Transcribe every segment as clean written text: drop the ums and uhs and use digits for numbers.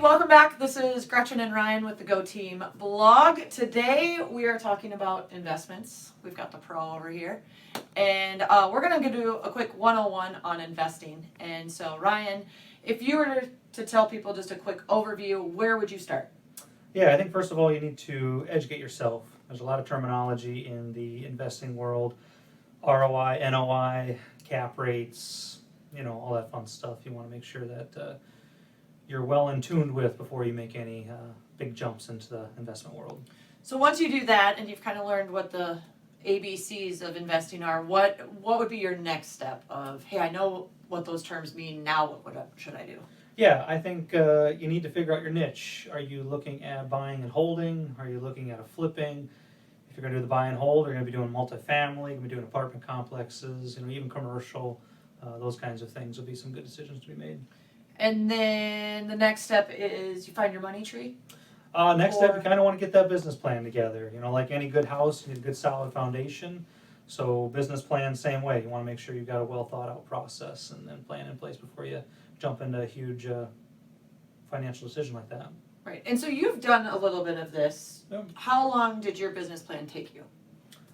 welcome back. This is Gretchen and Ryan with the Go Team blog. Today we are talking about investments. We've got the pro over here. And we're going to do a quick 101 on investing. And so, Ryan, if you were to tell people just a quick overview, where would you start? Yeah, I think first of all, you need to educate yourself. There's a lot of terminology in the investing world. ROI, NOI, cap rates, all that fun stuff. You want to make sure that you're well in tuned with before you make any big jumps into the investment world. So once you do that and you've kind of learned what the ABCs of investing are, what would be your next step of, hey, I know what those terms mean, now what should I do? Yeah, I think you need to figure out your niche. Are you looking at buying and holding? Are you looking at a flipping? If you're going to do the buy and hold, you're going to be doing multifamily, you're going to be doing apartment complexes, even commercial. Those kinds of things will be some good decisions to be made. And then the next step is you find your money tree? Next step, you kind of want to get that business plan together. Like any good house, you need a good solid foundation. So business plan, same way. You want to make sure you've got a well thought out process and then plan in place before you jump into a huge financial decision like that. Right. And so you've done a little bit of this. Yep. How long did your business plan take you?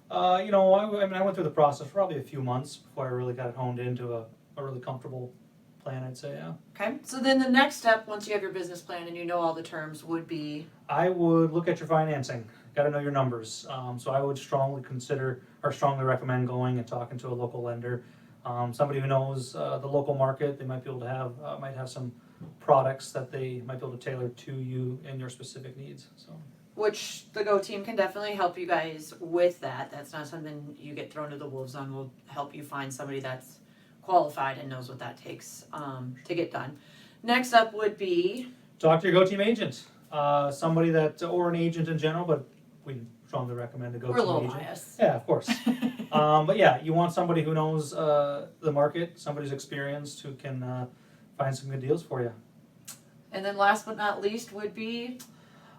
I went through the process for probably a few months before I really got it honed into a really comfortable plan, I'd say, yeah. Okay. So then the next step, once you have your business plan and you know all the terms, would be? I would look at your financing. Got to know your numbers. So I would strongly recommend going and talking to a local lender. Somebody who knows the local market. They might be able to might have some products that they might be able to tailor to you and your specific needs. So. Which the Go Team can definitely help you guys with that. That's not something you get thrown to the wolves on. We'll help you find somebody that's qualified and knows what that takes to get done. Next up would be? Talk to your Go Team agent. Somebody or an agent in general, but we strongly recommend a Go Team agent. We're a little biased. Yeah, of course. But yeah, you want somebody who knows the market, somebody who's experienced, who can find some good deals for you. And then last but not least would be?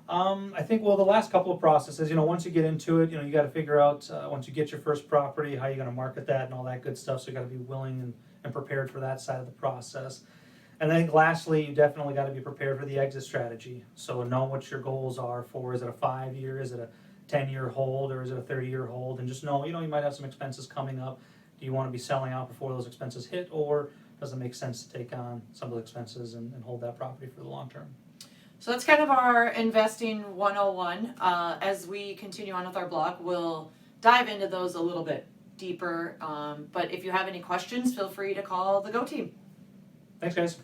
I think, the last couple of processes, once you get into it, you got to figure out, once you get your first property, how you're going to market that and all that good stuff. So you got to be willing and prepared for that side of the process. And I think lastly, you definitely got to be prepared for the exit strategy. So know what your goals are for. Is it a 5-year? Is it a 10-year hold? Or is it a 30-year hold? And just know, you might have some expenses coming up. Do you want to be selling out before those expenses hit? Or does it make sense to take on some of the expenses and hold that property for the long term? So that's kind of our investing 101. As we continue on with our blog, we'll dive into those a little bit deeper. But if you have any questions, feel free to call the Go Team. Thanks, guys.